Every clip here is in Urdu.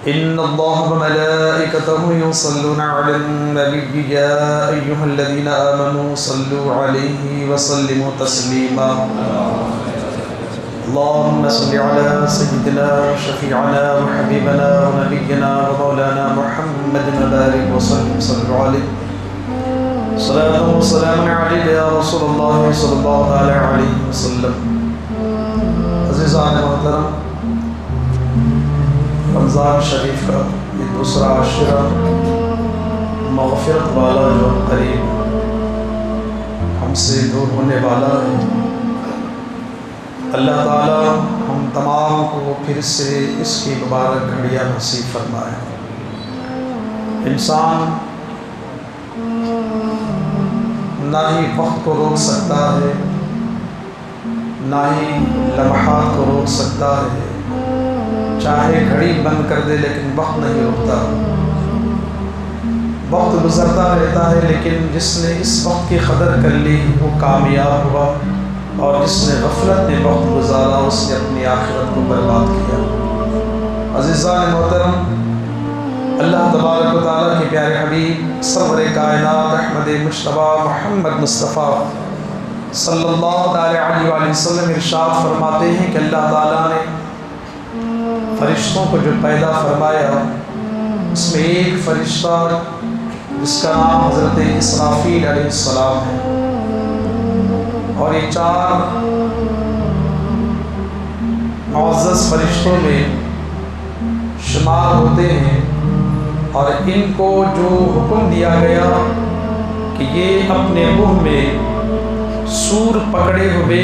إن الله وملائكته يصلون على النبي يا أيها الذين آمنوا صلوا عليه وسلموا تسليما اللهم صل على سيدنا وشفيعنا وحبيبنا ونبينا ومولانا محمد وبارك وسلم صلوا عليه صلاة وسلام عليك يا رسول الله صلى الله عليه وسلم. عزیزان محترم، رمضان شریف کا یہ دوسرا عشرہ مغفرت والا جو قریب ہم سے دور ہونے والا ہے، اللہ تعالی ہم تمام کو پھر سے اس کی مبارک گھڑیاں نصیب فرمائے. انسان نہ ہی وقت کو روک سکتا ہے، نہ ہی لمحات کو روک سکتا ہے. چاہے گھڑی بند کر دے لیکن وقت نہیں رکتا. وقت گزرتا رہتا ہے، لیکن جس نے اس وقت کی قدر کر لی وہ کامیاب ہوا، اور جس نے غفلت میں وقت گزارا اس نے اپنی آخرت کو برباد کیا. عزیزان محترم، اللہ تبارک و تعالیٰ کے پیارے حبیب سرور کائنات احمد مجتبیٰ محمد مصطفیٰ صلی اللہ علیہ وآلہ وسلم ارشاد فرماتے ہیں کہ اللہ تعالیٰ نے فرشتوں کو جو پیدا فرمایا اس میں ایک فرشتہ جس کا نام حضرت اسرافیل علیہ السلام ہے، اور یہ 4 معزز فرشتوں میں شمار ہوتے ہیں، اور ان کو جو حکم دیا گیا کہ یہ اپنے منہ میں سور پکڑے ہوئے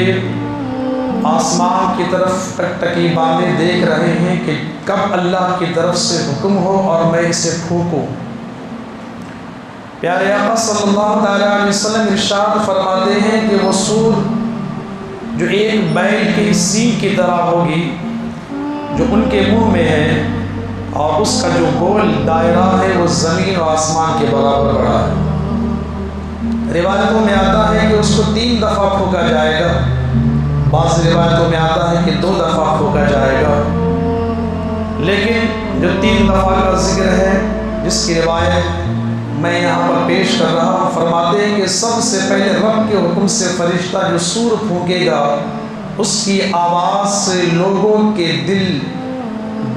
آسمان کی طرف ٹکٹکی باندھے دیکھ رہے ہیں کہ کب اللہ کی طرف سے حکم ہو اور میں اسے پھونکوں. پیارے آقا صلی اللہ علیہ وسلم ارشاد فرماتے ہیں کہ وہ سور جو ایک بیل کی سینگ کی طرح ہوگی جو ان کے منہ میں ہے، اور اس کا جو گول دائرہ ہے وہ زمین و آسمان کے برابر بڑا ہے. روایتوں میں آتا ہے کہ اس کو 3 دفعہ پھونکا جائے گا، بعض روایتوں میں آتا ہے کہ 2 دفعہ پھونکا جائے گا، لیکن جو 3 دفعہ کا ذکر ہے جس کی روایت میں یہاں پر پیش کر رہا ہوں، فرماتے ہیں کہ سب سے پہلے رب کے حکم سے فرشتہ جو سور پھونکے گا اس کی آواز سے لوگوں کے دل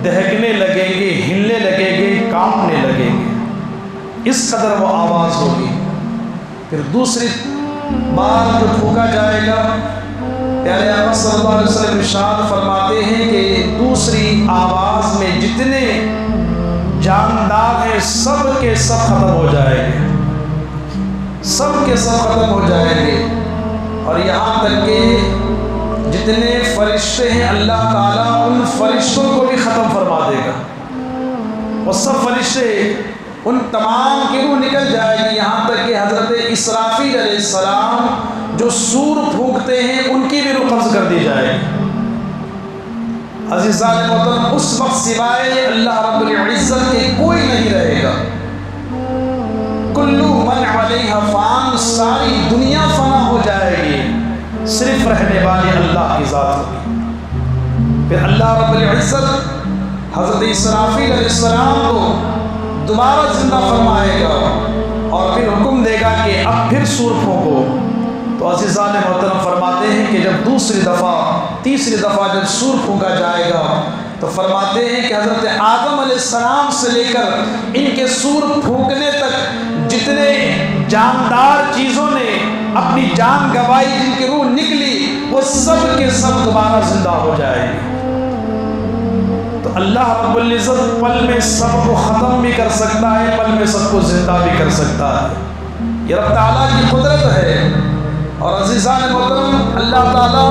دہکنے لگیں گے، ہلنے لگیں گے، کانپنے لگیں گے، اس قدر وہ آواز ہوگی. پھر دوسری بار جو پھونکا جائے گا، پیارے آقا صلی اللہ علیہ وسلم ارشاد فرماتے ہیں کہ دوسری آواز میں جتنے جاندار ہیں سب کے سب ختم ہو جائیں گے، سب کے سب ختم ہو جائیں گے. اور یہاں تک کہ جتنے فرشتے ہیں اللہ تعالیٰ ان فرشتوں کو بھی ختم فرما دے گا. وہ سب فرشتے ان تمام کی روح نکل جائے گی، یہاں تک کہ حضرت اسرافیل علیہ السلام جو سور پھونکتے ہیں ان کی بھی روح قبض کر دی جائے گی. عزیزان محترم، اس وقت سوائے اللہ رب العزت کے کوئی نہیں رہے گا. کلو من علیہا فان، ساری دنیا فنا ہو جائے گی، صرف رہنے والی اللہ کی ذات ہوگی. پھر اللہ رب العزت حضرت اسرافیل علیہ السلام کو دوبارہ زندہ فرمائے گا اور پھر حکم دے گا کہ اب پھر سور پھونکو. تو عزیزان محترم فرماتے ہیں کہ جب تیسری دفعہ جب سور پھونکا جائے گا تو فرماتے ہیں کہ حضرت آدم علیہ السلام سے لے کر ان کے سور پھونکنے تک جتنے جاندار چیزوں نے اپنی جان گوائی، جن کی روح نکلی، وہ سب کے سب دوبارہ زندہ ہو جائیں گے. تو اللہ رب العزت پل میں سب کو ختم بھی کر سکتا ہے، پل میں سب کو زندہ بھی کر سکتا ہے. یہ رب تعالیٰ کی قدرت ہے. اور عزیزان محترم، اللہ تعالیٰ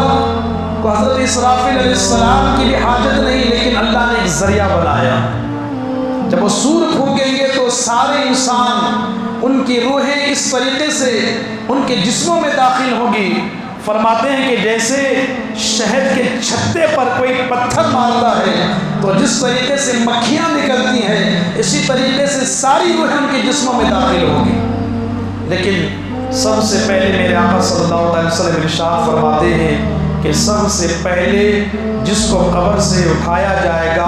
کو حضرت اسرافیل علیہ السلام کی بھی حاجت نہیں، لیکن اللہ نے ایک ذریعہ بنایا. جب وہ سور پھونکیں گے تو سارے انسان، ان کی روحیں اس طریقے سے ان کے جسموں میں داخل ہوگی. فرماتے ہیں کہ جیسے شہد کے چھتے پر کوئی پتھر مارتا ہے تو جس طریقے سے مکھیاں نکلتی ہیں، اسی طریقے سے ساری روحیں ان کے جسموں میں داخل ہوگی. لیکن سب سے پہلے میرے آقا صلی اللہ علیہ وسلم ارشاد فرماتے ہیں کہ سب سے پہلے جس کو قبر سے اٹھایا جائے گا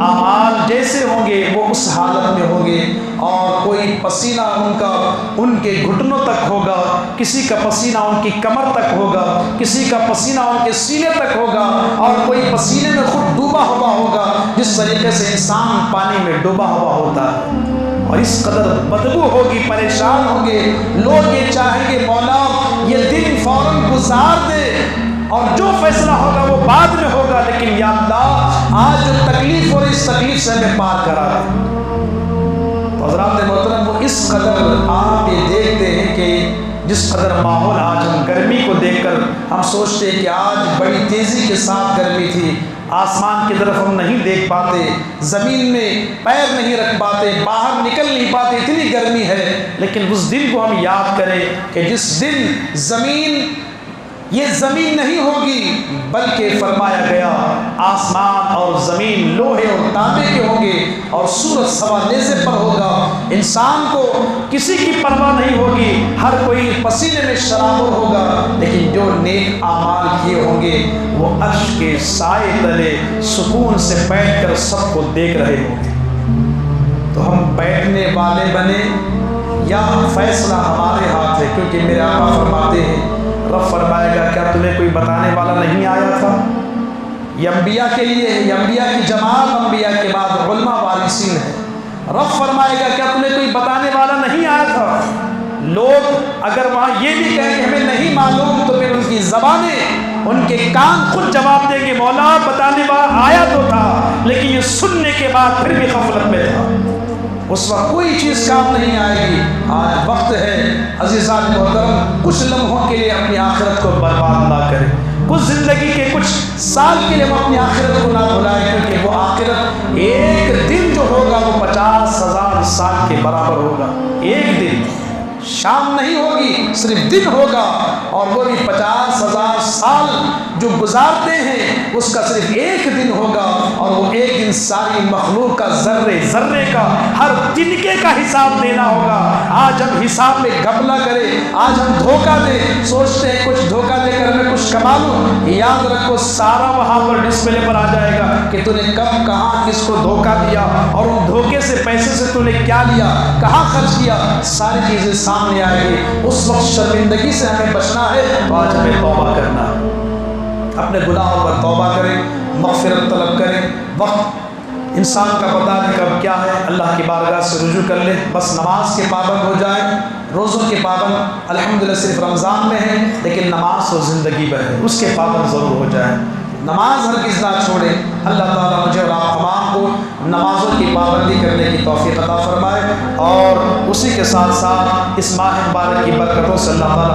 اعمال جیسے ہوں گے وہ اس حالت میں ہوں گے، اور کوئی پسینہ ان کے گھٹنوں تک ہوگا، کسی کا پسینہ ان کی کمر تک ہوگا، کسی کا پسینہ ان کے سینے تک ہوگا، اور کوئی پسینے میں خود ڈوبا ہوا ہوگا جس طریقے سے انسان پانی میں ڈوبا ہوا ہوتا ہے، اور اس قدر بدبو ہوگی، پریشان ہوں گے، لوگ یہ چاہیں گے مولا یہ دن فوراً گزار دے اور جو فیصلہ ہوگا وہ بعد میں ہوگا، لیکن یا اللہ آج جو تکلیف اور اس تکلیف سے ہمیں پار کرا دے۔ تو حضرات محترم، وہ اس قدر آپ یہ دیکھتے ہیں کہ جس قدر ماحول آج ہم گرمی کو دیکھ کر ہم سوچتے ہیں کہ آج بڑی تیزی کے ساتھ گرمی تھی، آسمان کی طرف ہم نہیں دیکھ پاتے، زمین میں پیر نہیں رکھ پاتے، باہر نکل نہیں پاتے، اتنی گرمی ہے، لیکن اس دن کو ہم یاد کریں کہ جس دن یہ زمین نہیں ہوگی، بلکہ فرمایا گیا آسمان اور زمین لوہے اور تانبے کے ہوں گے، اور سورج سوا نیزے پر ہوگا، انسان کو کسی کی پرواہ نہیں ہوگی، ہر کوئی پسینے میں شرابور ہوگا، لیکن جو نیک اعمال کیے ہوں گے وہ عرش کے سائے تلے سکون سے بیٹھ کر سب کو دیکھ رہے ہوں گے۔ تو ہم بیٹھنے والے بنے یا فیصلہ ہمارے ہاتھ ہے، کیونکہ میرے آقا فرماتے ہیں، رب فرمائے گا کیا تمہیں کوئی بتانے والا نہیں آیا تھا؟ یہ انبیاء کے لیے ہے، یہ انبیاء کی جماعت، انبیاء کے بعد علماء وارثین ہے۔ رب فرمائے گا کیا تمہیں کوئی بتانے والا نہیں آیا تھا؟ لوگ اگر وہاں یہ بھی کہیں کہ ہمیں نہیں معلوم، تو پھر ان کی زبانیں، ان کے کان خود جواب دیں گے مولا بتانے والا آیا تو تھا، لیکن یہ سننے کے بعد پھر بھی غفلت میں تھا، اس وقت کوئی چیز کام نہیں آئے گی۔ آج وقت ہے عزیزان محترم، کچھ لمحوں کے لیے اپنی آخرت کو برباد نہ کریں، کچھ زندگی کے کچھ سال کے لیے ہم اپنی آخرت کو نہ بھلائیں، کیونکہ وہ آخرت ایک دن جو ہوگا وہ 50,000 سال کے برابر ہوگا۔ ایک دن، شام نہیں ہوگی، صرف دن ہوگا، اور وہ بھی 50,000 سال جو گزارتے ہیں اس کا صرف ایک دن ہوگا، اور وہ ایک دن ساری مخلوق کا ذرے ذرے کا ہر تنکے کا حساب دینا ہوگا۔ آج ہم حساب میں گھپلا کریں، آج ہم دھوکہ دیں، سوچتے ہیں کچھ دھوکہ دے کر میں کچھ کما لوں، یاد رکھو سارا وہاں پر ڈسپلے پر آ جائے گا کہ تو نے کب کہاں کس کو دھوکہ دیا، اور ان دھوکے سے پیسے سے تو نے کیا لیا، کہاں خرچ کیا، ساری چیزیں سامنے آئے گی۔ اس وقت شرمندگی سے ہمیں بچنا ہے، تو آج ہمیں توبہ کرنا ہے، اپنے گناہوں پر توبہ کریں، مغفرت طلب کریں۔ وقت انسان کا پتہ نہیں کب کیا ہے، اللہ کی بارگاہ سے رجوع کر لیں، بس نماز کے پابند ہو جائیں، روزوں کے پابند الحمدللہ صرف رمضان میں ہے، لیکن نماز تو زندگی بھر ہے، اس کے پابند ضرور ہو جائیں، نماز ہرگز نہ چھوڑیں۔ اللہ تعالیٰ مجھے اور آپ تمام کو نمازوں کی پابندی کرنے کی توفیق عطا فرمائے، اور اسی کے ساتھ ساتھ اس ماہ مبارک کی برکتوں سے اللہ تعالیٰ